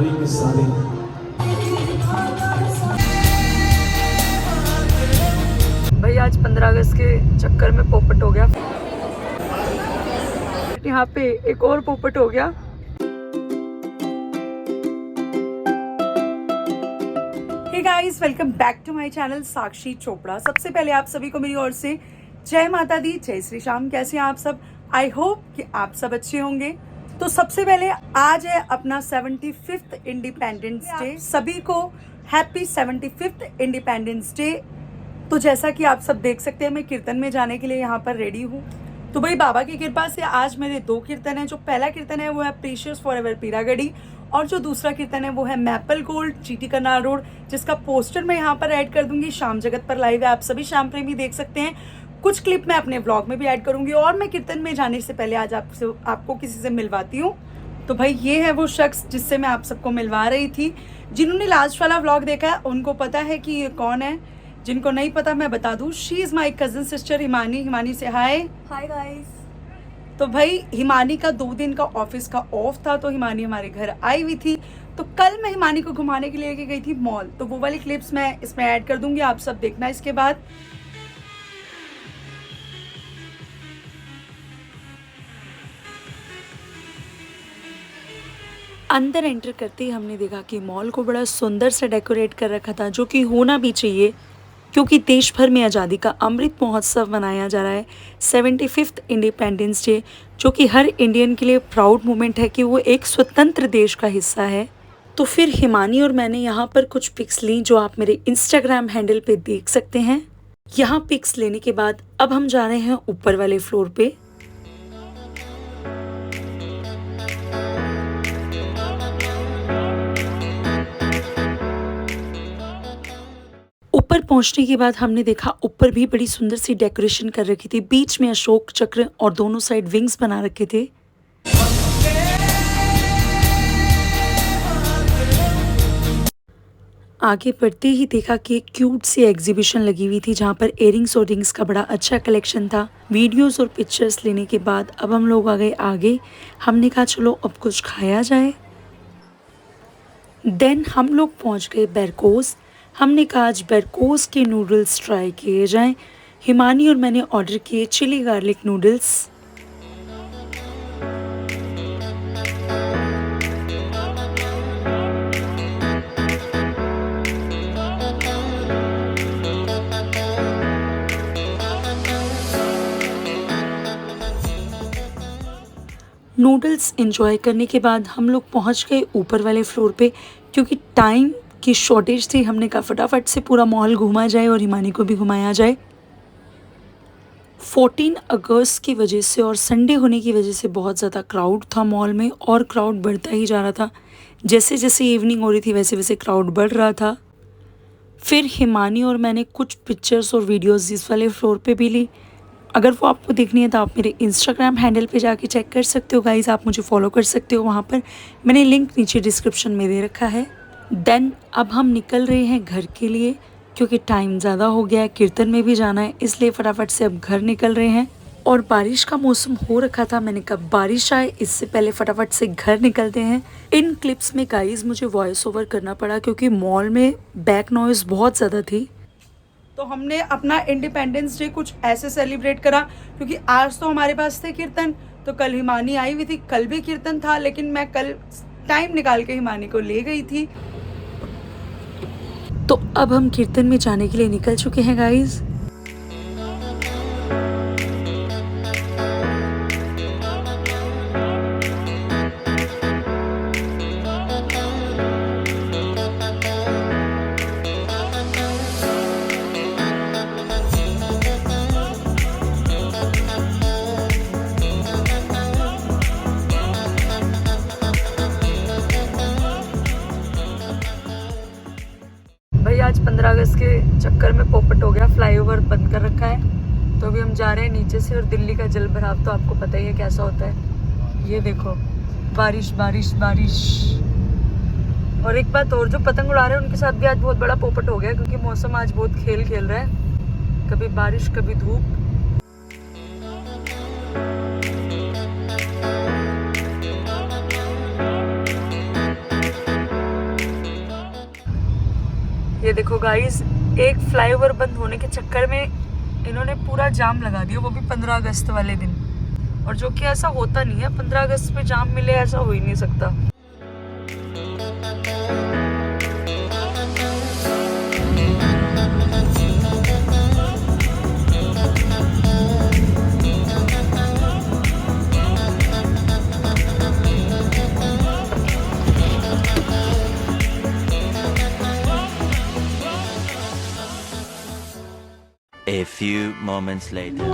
सारे के सारे। भाई आज 15 अगस्त के चक्कर में पोपट हो गया, यहाँ पे एक और पोपट हो गया। Hey guys, welcome back to my channel Sakshi Chopra. सबसे पहले आप सभी को मेरी ओर से जय माता दी, जय श्री श्याम। कैसे हैं आप सब? आई होप कि आप सब अच्छे होंगे। तो सबसे पहले आज है अपना 75th इंडिपेंडेंस डे। सभी को हैप्पी 75th इंडिपेंडेंस डे। तो जैसा कि आप सब देख सकते हैं, मैं कीर्तन में जाने के लिए यहाँ पर रेडी हूँ। तो भाई बाबा की कृपा से आज मेरे 2 कीर्तन हैं। जो पहला कीर्तन है वो है प्रीशियस फॉरएवर पीरागढ़ी, और जो दूसरा कीर्तन है वो है maple gold GT Karnal road, जिसका पोस्टर मैं यहाँ पर ऐड कर दूंगी। शाम जगत पर लाइव है, आप सभी शाम प्रेमी देख सकते हैं। कुछ क्लिप मैं अपने व्लॉग में भी ऐड करूंगी। और मैं कीर्तन में जाने से पहले आज आपको किसी से मिलवाती हूँ। तो भाई ये है वो शख्स जिससे मैं आप सबको मिलवा रही थी। जिन्होंने लास्ट वाला व्लॉग देखा है उनको पता है कि ये कौन है। जिनको नहीं पता मैं बता दूं, she is my cousin sister Himani. Himani से हाय। Hi guys. तो भाई हिमानी का 2 दिन का ऑफिस का ऑफ था, तो हिमानी हमारे घर आई हुई थी। तो कल मैं हिमानी को घुमाने के लिए लेके गई थी मॉल। तो वो वाली क्लिप्स मैं इसमें ऐड कर दूंगी, आप सब देखना इसके बाद। अंदर एंटर करते ही हमने देखा कि मॉल को बड़ा सुंदर से डेकोरेट कर रखा था, जो कि होना भी चाहिए क्योंकि देश भर में आज़ादी का अमृत महोत्सव मनाया जा रहा है। 75th इंडिपेंडेंस डे, जो कि हर इंडियन के लिए प्राउड मोमेंट है कि वो एक स्वतंत्र देश का हिस्सा है। तो फिर हिमानी और मैंने यहाँ पर कुछ पिक्स ली, जो आप मेरे इंस्टाग्राम हैंडल पे देख सकते हैं। यहाँ पिक्स लेने के बाद अब हम जा रहे हैं ऊपर वाले फ्लोर पे। ऊपर पहुंचने के बाद हमने देखा ऊपर भी बड़ी सुंदर सी डेकोरेशन कर रखी थी। बीच में अशोक चक्र और दोनों साइड विंग्स बना रखे थे। आगे बढ़ते ही देखा कि एक क्यूट सी एग्जीबिशन लगी हुई थी, जहां पर इयरिंग्स और रिंग्स का बड़ा अच्छा कलेक्शन था। वीडियोस और पिक्चर्स लेने के बाद अब हम लोग आ गए आगे। हमने कहा चलो अब कुछ खाया जाए। देन हम लोग पहुंच गए बेरकोस। हमने कहा आज बेरकोस के नूडल्स ट्राई किए जाएं। हिमानी और मैंने ऑर्डर किए chilli garlic noodles. Noodles enjoy करने के बाद हम लोग पहुंच गए ऊपर वाले फ्लोर पे। क्योंकि टाइम की शॉर्टेज थी, हमने कहा फटाफट से पूरा मॉल घूमा जाए और हिमानी को भी घुमाया जाए। 14 अगस्त की वजह से और संडे होने की वजह से बहुत ज़्यादा क्राउड था मॉल में, और क्राउड बढ़ता ही जा रहा था। जैसे जैसे इवनिंग हो रही थी वैसे वैसे क्राउड बढ़ रहा था। फिर हिमानी और मैंने कुछ पिक्चर्स और वीडियोज़ इस वाले फ्लोर पे भी ली। अगर वो आपको देखनी है तो आप मेरे इंस्टाग्राम हैंडल पे जाके चेक कर सकते हो गाइस। आप मुझे फॉलो कर सकते हो वहाँ पर, मैंने लिंक नीचे डिस्क्रिप्शन में दे रखा है। देन अब हम निकल रहे हैं घर के लिए, क्योंकि टाइम ज़्यादा हो गया है, कीर्तन में भी जाना है, इसलिए फटाफट से अब घर निकल रहे हैं। और बारिश का मौसम हो रखा था, मैंने कहा बारिश आए इससे पहले फटाफट से घर निकलते हैं। इन क्लिप्स में गाइस मुझे वॉइस ओवर करना पड़ा क्योंकि मॉल में बैक नॉइज़ बहुत ज़्यादा थी। तो हमने अपना इंडिपेंडेंस डे कुछ ऐसे सेलिब्रेट करा, क्योंकि आज तो हमारे पास थे कीर्तन, तो कल हिमानी आई हुई थी, कल भी कीर्तन था, लेकिन मैं कल टाइम निकाल के हिमानी को ले गई थी। तो अब हम कीर्तन में जाने के लिए निकल चुके हैं गाइस। भाई आज 15 अगस्त के चक्कर में पोपट हो गया, फ्लाईओवर बंद कर रखा है। तो अभी हम जा रहे हैं नीचे से, और दिल्ली का जल भराव तो आपको पता ही है कैसा होता है। ये देखो बारिश बारिश बारिश। और एक बात और, जो पतंग उड़ा रहे हैं उनके साथ भी आज बहुत बड़ा पोपट हो गया, क्योंकि मौसम आज बहुत खेल खेल रहा है, कभी बारिश कभी धूप। ये देखो गाइस, एक फ्लाईओवर बंद होने के चक्कर में इन्होंने पूरा जाम लगा दिया, वो भी 15 अगस्त वाले दिन। और जो कि ऐसा होता नहीं है, 15 अगस्त पे जाम मिले ऐसा हो ही नहीं सकता। A few moments later.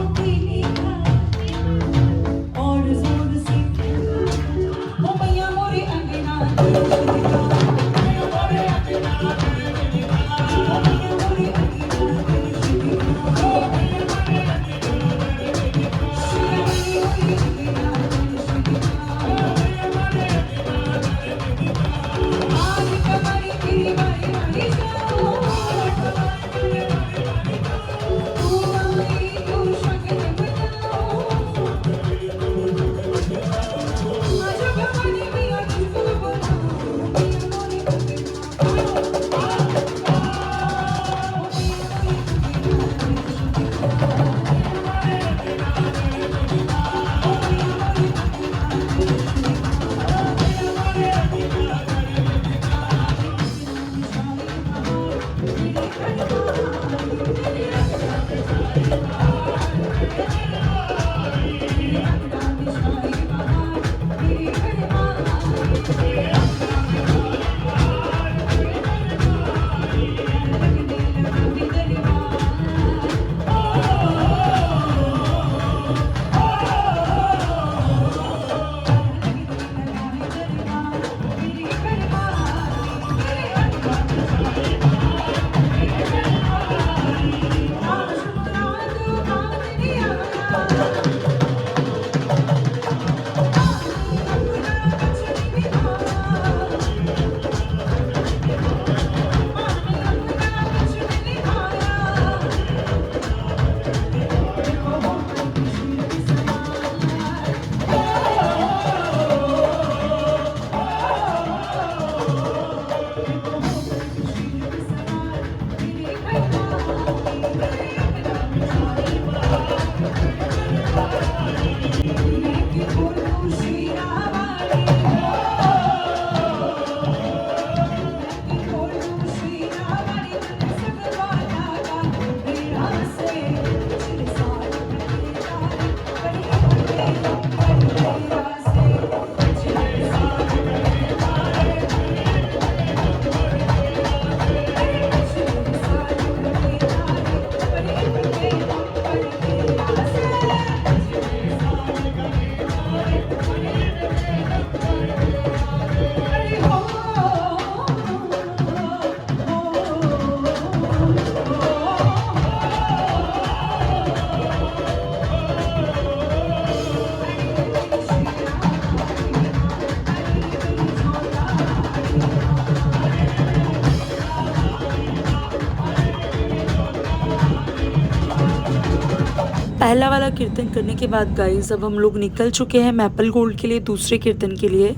पहला वाला कीर्तन करने के बाद गाइस अब हम लोग निकल चुके हैं मैपल गोल्ड के लिए, दूसरे कीर्तन के लिए।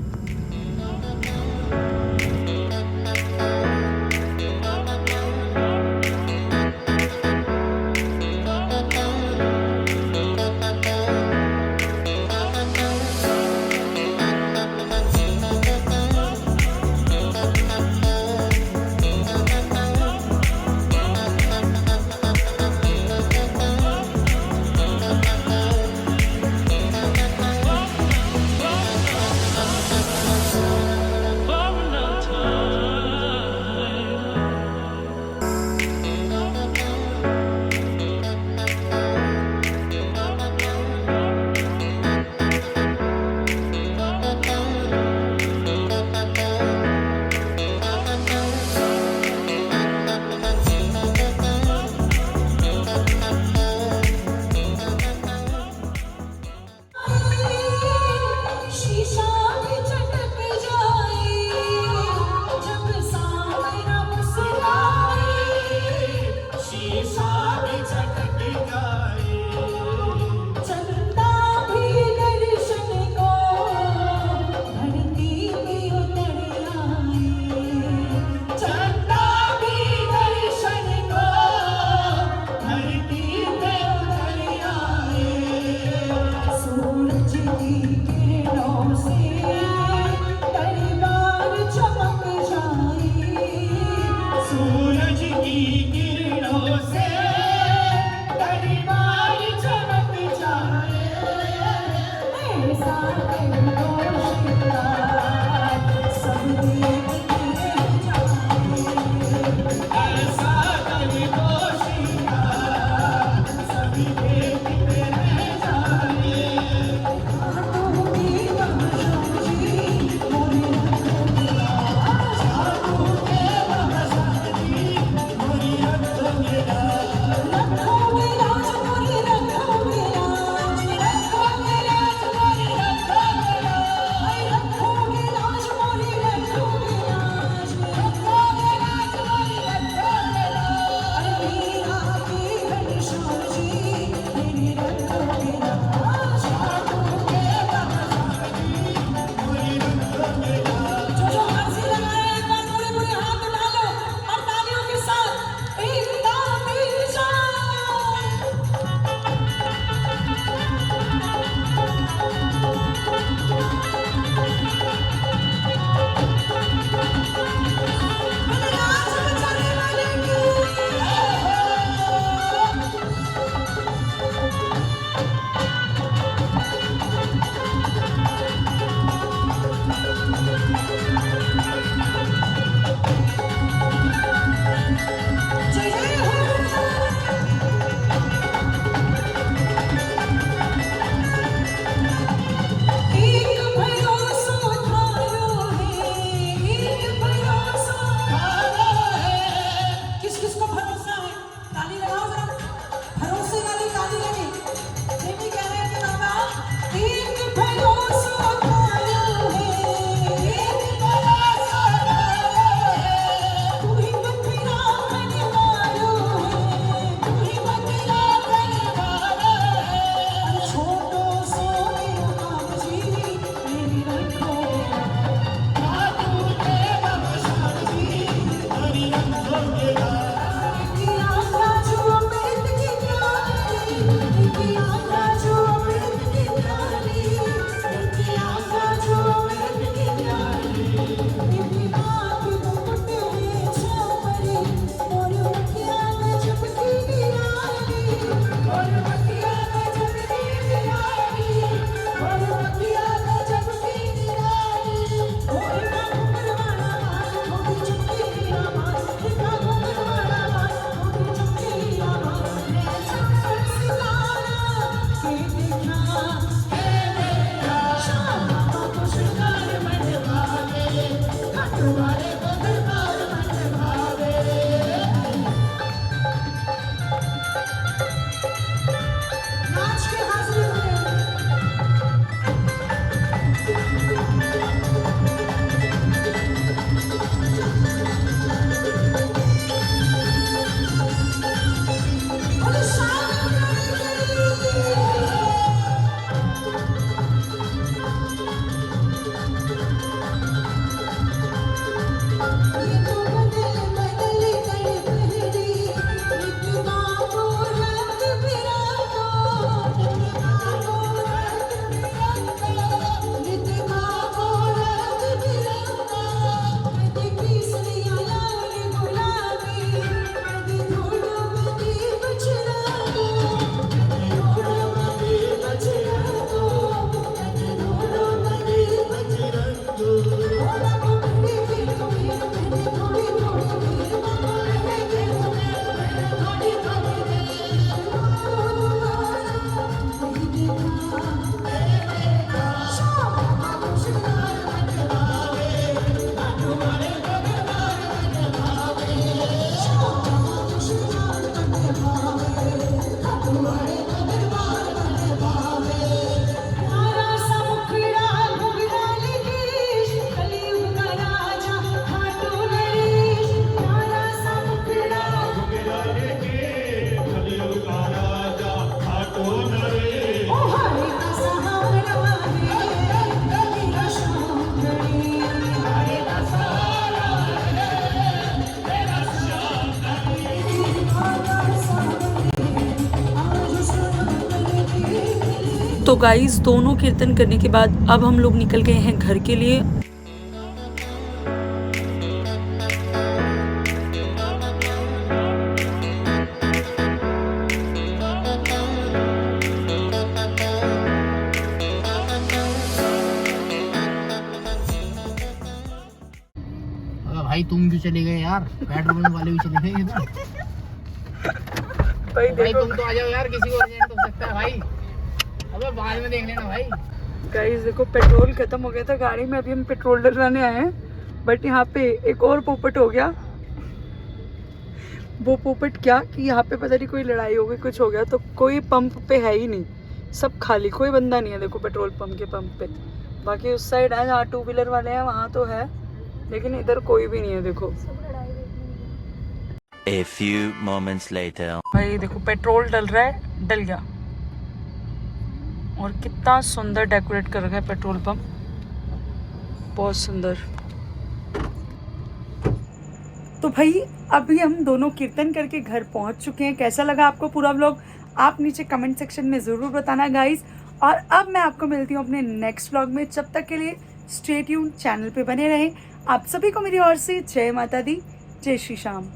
तो गाइस दोनों कीर्तन करने के बाद अब हम लोग निकल गए हैं घर के लिए। भाई तुम भी चले गए यार, पेट्रोल वाले भी चले गए इधर। भाई तुम तो आ जाओ यार, किसी को अर्जेंट हो सकता है भाई। अबे बाद में देख लेना भाई। गाइस देखो पेट्रोल खत्म हो गया था गाड़ी में, अभी हम पेट्रोल डलवाने आए हैं, बट यहाँ पे एक और पोपट हो गया। वो पोपट क्या कि यहाँ पे पता नहीं कोई लड़ाई हो गई, कुछ हो गया, तो कोई पंप पे है ही नहीं, सब खाली, कोई बंदा नहीं है। देखो पेट्रोल पंप के पंप पे, बाकी उस साइड है जहाँ 2 व्हीलर वाले हैं वहाँ तो है, लेकिन इधर कोई भी नहीं है। देखो A few moments later. भाई देखो पेट्रोल डल रहा है, डल गया, और कितना सुंदर डेकोरेट कर रखा है पेट्रोल पंप, बहुत सुंदर। तो भाई अभी हम दोनों कीर्तन करके घर पहुंच चुके हैं। कैसा लगा आपको पूरा व्लॉग, आप नीचे कमेंट सेक्शन में ज़रूर बताना गाइस। और अब मैं आपको मिलती हूँ अपने नेक्स्ट व्लॉग में, जब तक के लिए स्टे ट्यून, चैनल पे बने रहें। आप सभी को मेरी ओर से जय माता दी, जय श्री श्याम।